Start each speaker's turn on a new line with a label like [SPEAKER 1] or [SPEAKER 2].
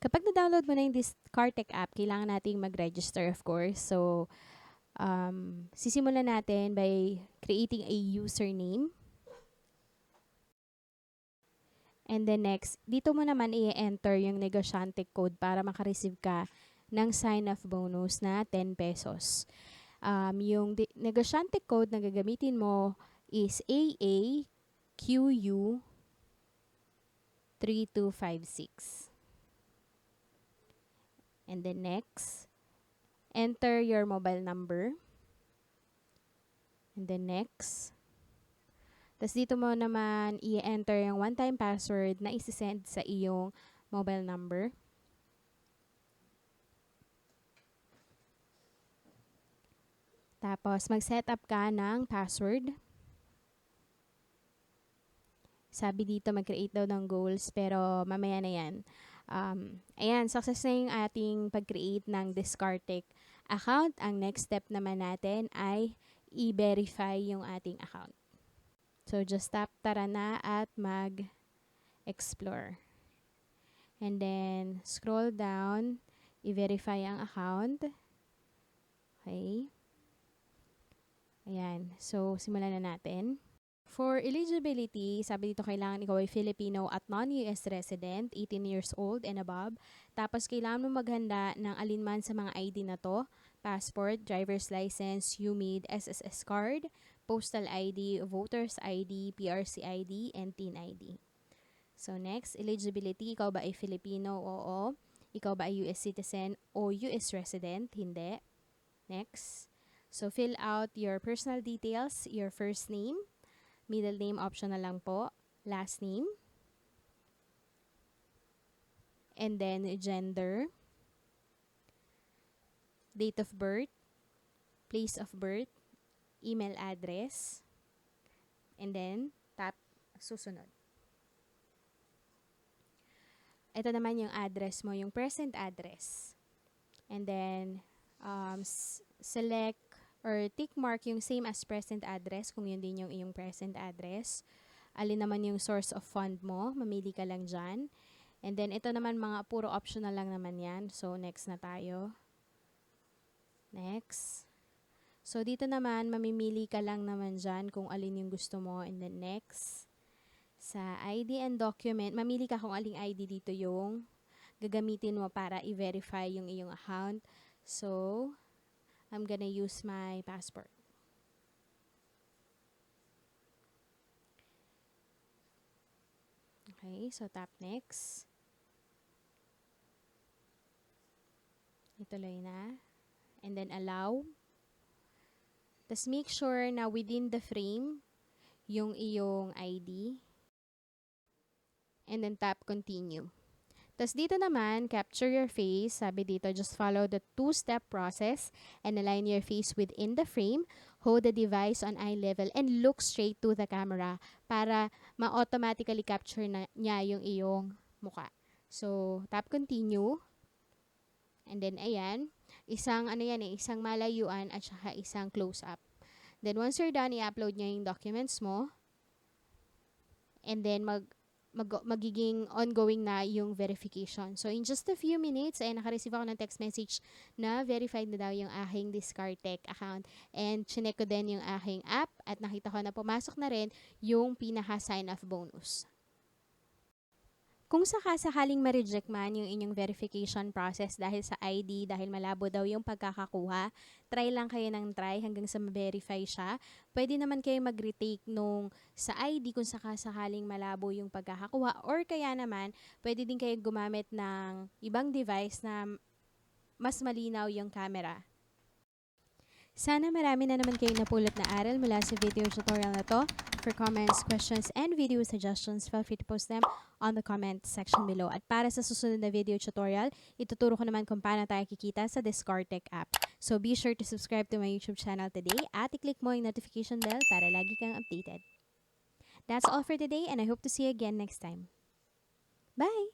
[SPEAKER 1] Kapag na-download mo na yung DiskarTech app, kailangan nating mag-register, of course. So, sisimulan natin by creating a username. And then next, dito mo naman i-enter yung Negosyantech code para makareceive ka ng sign-off bonus na 10 pesos. Yung Negosyantech code na gagamitin mo is AAQU3256. And then next, enter your mobile number. And then next, tas dito mo naman i-enter yung one-time password na isi-send sa iyong mobile number. Tapos mag-set up ka ng password. Sabi dito mag-create daw ng goals, pero mamaya na yan. Ayan, success na yung ating pag-create ng DiskarTech account. Ang next step naman natin ay i-verify yung ating account. So, just tara na at mag-explore. And then, scroll down, i-verify ang account. Okay. Ayan. So, simulan na natin. For eligibility, sabi dito kailangan ikaw ay Filipino at non-US resident, 18 years old and above. Tapos kailangan mo maghanda ng alinman sa mga ID na to: passport, driver's license, UMID, SSS card, postal ID, voter's ID, PRC ID, and TIN ID. So next, eligibility, ikaw ba ay Filipino? Oo. Ikaw ba ay US citizen o US resident? Hindi. Next. So fill out your personal details, your first name, middle name optional lang po, last name, and then gender, date of birth, place of birth, email address, and then tap susunod. Ito naman yung address mo, yung present address. And then select or tick mark yung same as present address kung yun din yung iyong present address. Alin naman yung source of fund mo, mamili ka lang dyan. And then ito naman mga puro optional lang naman yan. So next na tayo. Next. So dito naman mamimili ka lang naman dyan kung alin yung gusto mo. And then next. Sa ID and document, mamili ka kung aling ID dito yung gagamitin mo para i-verify yung iyong account. So I'm gonna use my passport. Okay, so tap next. Ituloy na. And then allow. Tapos make sure na within the frame yung iyong ID. And then tap continue. Tapos dito naman, capture your face. Sabi dito, just follow the two-step process and align your face within the frame. Hold the device on eye level and look straight to the camera para ma-automatically capture na niya yung iyong mukha. So, tap continue. And then, ayan. Isang malayuan at saka isang close-up. Then, once you're done, i-upload niya yung documents mo. And then, magiging ongoing na yung verification. So, in just a few minutes, ay nakareceive ako ng text message na verified na daw yung aking DiskarTech account. And chinek ko din yung aking app at nakita ko na pumasok na rin yung pinaka-sign-off bonus. Kung sakasakaling ma-reject man yung inyong verification process dahil sa ID, dahil malabo daw yung pagkakakuha, try lang kayo ng try hanggang sa ma-verify siya. Pwede naman kayo mag-retake nung sa ID kung sakasakaling malabo yung pagkakakuha, or kaya naman, pwede din kayo gumamit ng ibang device na mas malinaw yung camera. Sana marami na naman kayong napulot na aral mula sa video tutorial na to. For comments, questions, and video suggestions, feel free to post them on the comment section below. At para sa susunod na video tutorial, ituturo ko naman kung paano tayo kikita sa DiskarTech app. So be sure to subscribe to my YouTube channel today at i-click mo yung notification bell para lagi kang updated. That's all for today and I hope to see you again next time. Bye!